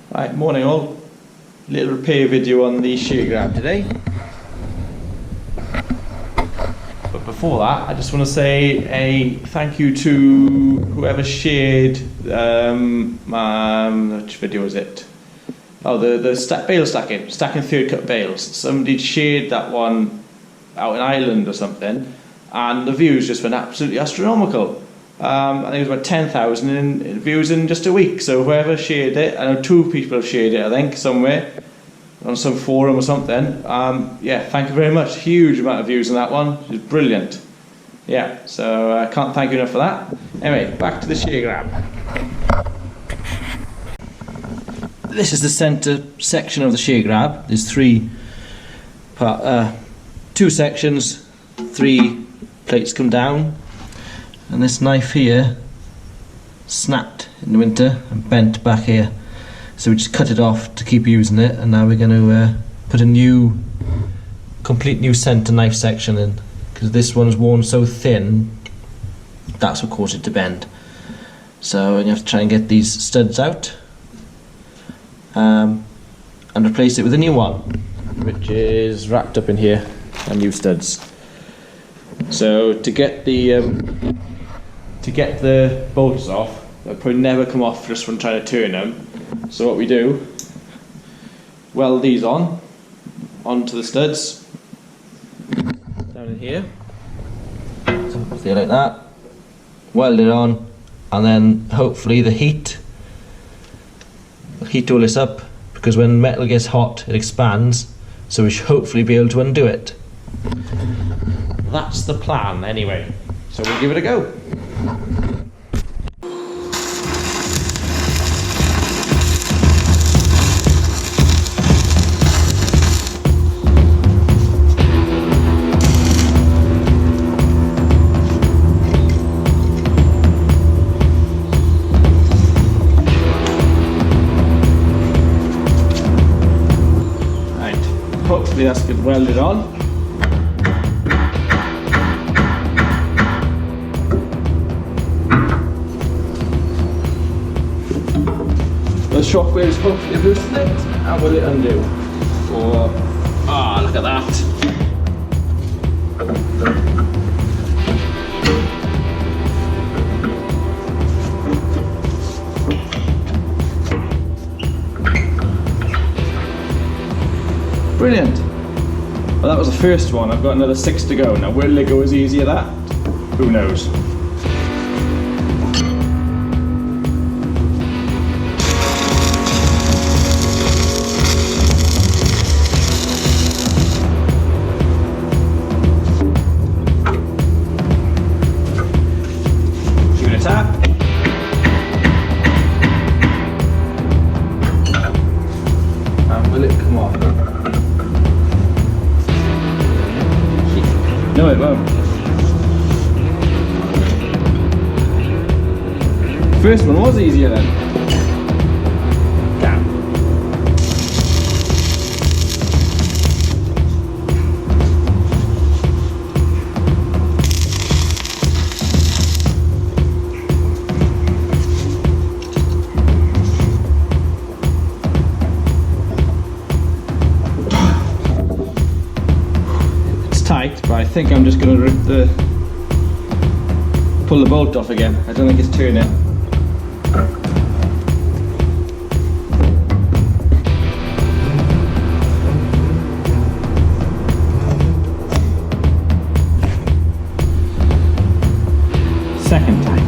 Right, morning all. Little repair video on the shear grab today. But before that, I just want to say a thank you to whoever shared which video was it? Oh, the bale stacking third cut bales. Somebody shared that one out in Ireland or something, and the views just went absolutely astronomical. I think it was about 10,000 views in just a week. So whoever shared it, I know 2 people have shared it, I think, somewhere on some forum or something. Yeah, thank you very much. Huge amount of views on that one. It's brilliant. Yeah, so I can't thank you enough for that. Anyway, back to the shear grab. This is the centre section of the shear grab. There's 2 sections, 3 plates come down. And this knife here snapped in the winter and bent back here, so we just cut it off to keep using it, and now we're going to put a complete new centre knife section in, because this one's worn so thin, that's what caused it to bend. So you have to try and get these studs out and replace it with a new one, which is wrapped up in here, and new studs. So to get the bolts off, they'll probably never come off just from trying to turn them. So what we do, weld these onto the studs down in here. So stay like that, weld it on, and then hopefully the heat all this up, because when metal gets hot it expands, so we should hopefully be able to undo it. That's the plan anyway, so we'll give it a go. Right, hopefully that's good welded on. The shockwave is hopefully loosened it, and will it undo? Or, look at that. Brilliant. Well, that was the first one. I've got another 6 to go. Now, will it go as easy as that? Who knows? Will it come off? No, it won't. First one was easier then. Damn. Tight, but I think I'm just going to pull the bolt off again. I don't think it's turning. Second time.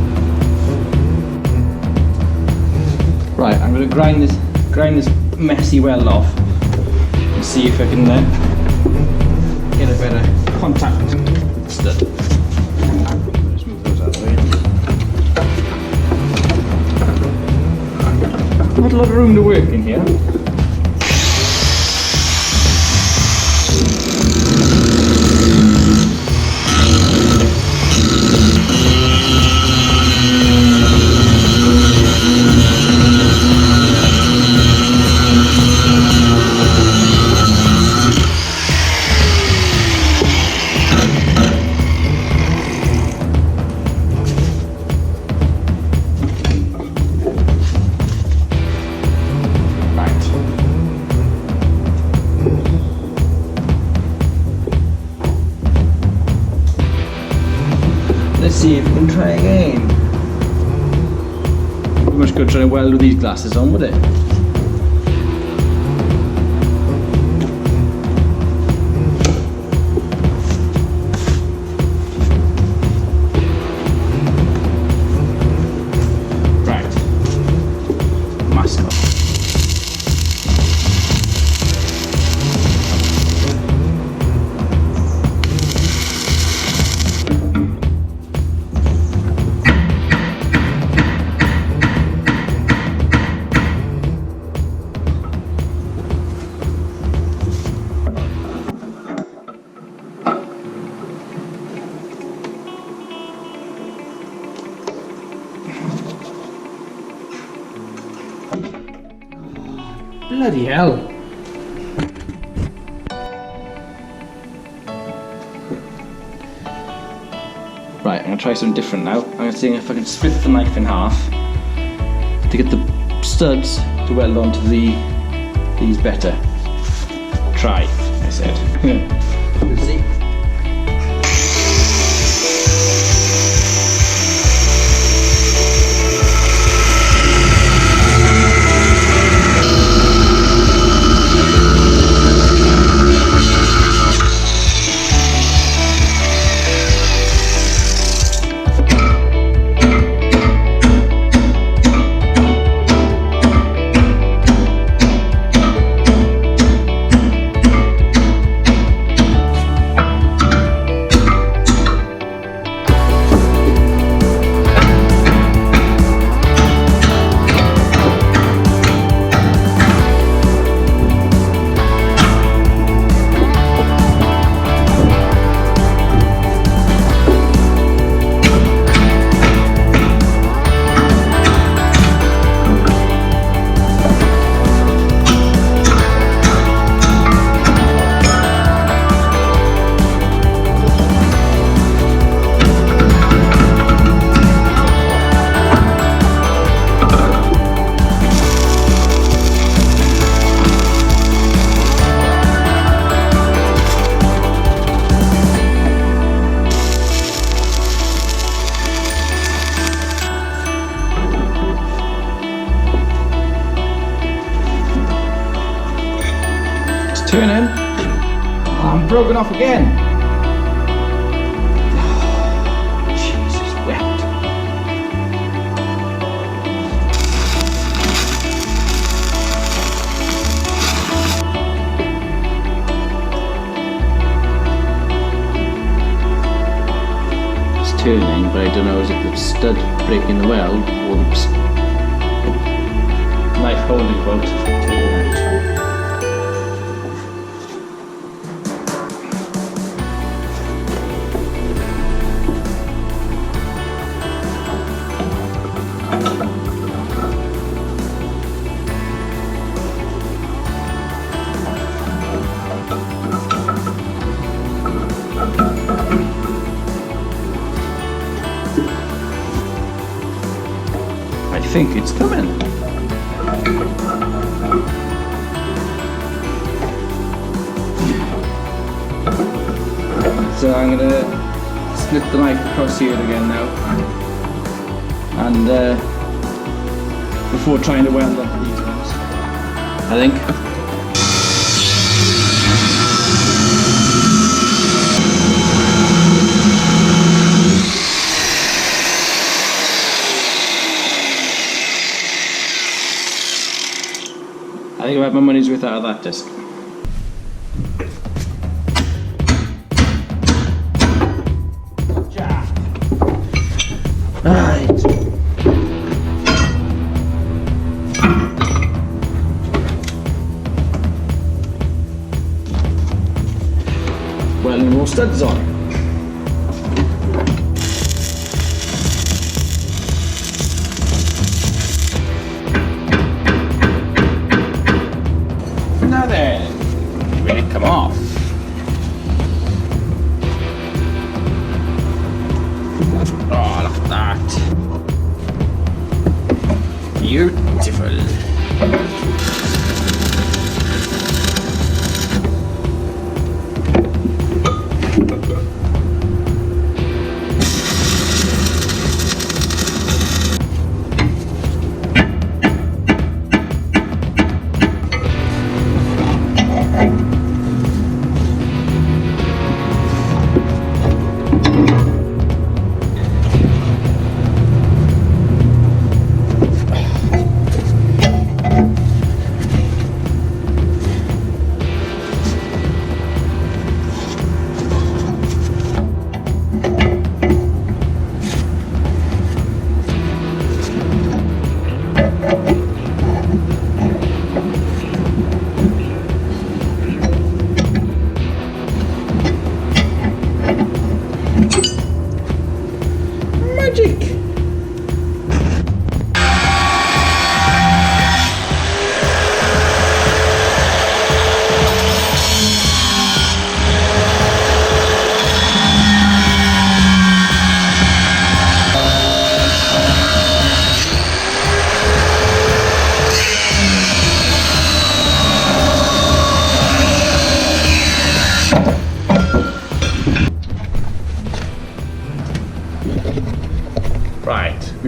Right, I'm going to grind this messy weld off and see if I can get a better contact with the stud. Just move those out of the way. Not a lot of room to work in here. see if we can try again. Not much good trying to weld with these glasses on, would it? Bloody hell. Right, I'm going to try something different now. I'm going to see if I can split the knife in half to get the studs to weld onto these better. Try, I said. We'll see. Turning. Oh, I'm broken off again. Jesus wept. It's turning, but I don't know is it the stud breaking the weld or the knife holding bolt turning out. I think it's coming. So I'm going to split the knife across here again now, and before trying to weld onto these ones, I think. I think I've had my money's worth out of that disc. Right. Welding more studs on. Now then, will it come off? Oh, look at that. Beautiful.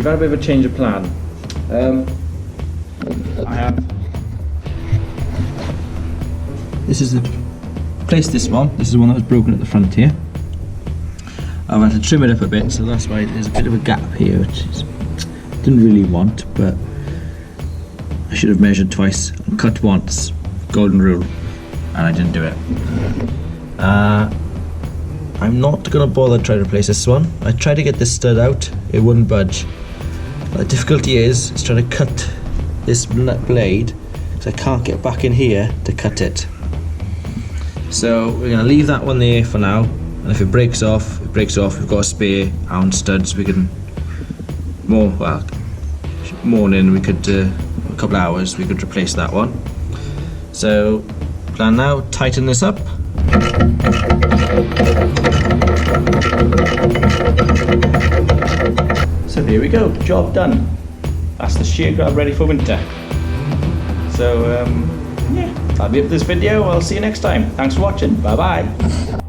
we've had a bit of a change of plan. I have. This is the place. This one. This is the one that was broken at the front here. I've had to trim it up a bit, so that's why there's a bit of a gap here, which is, didn't really want, but I should have measured twice and cut once. Golden rule, and I didn't do it. I'm not gonna bother trying to replace this one. I tried to get this stud out, it wouldn't budge. The difficulty is trying to cut this nut blade, because I can't get back in here to cut it. So we're gonna leave that one there for now, and if it breaks off, it breaks off. We've got a spare ounce studs. We can morning we could a couple of hours we could replace that one. So plan now, tighten this up. So here we go, job done. That's the shear grab ready for winter. So yeah, that'll be it for this video. I'll see you next time. Thanks for watching. Bye bye.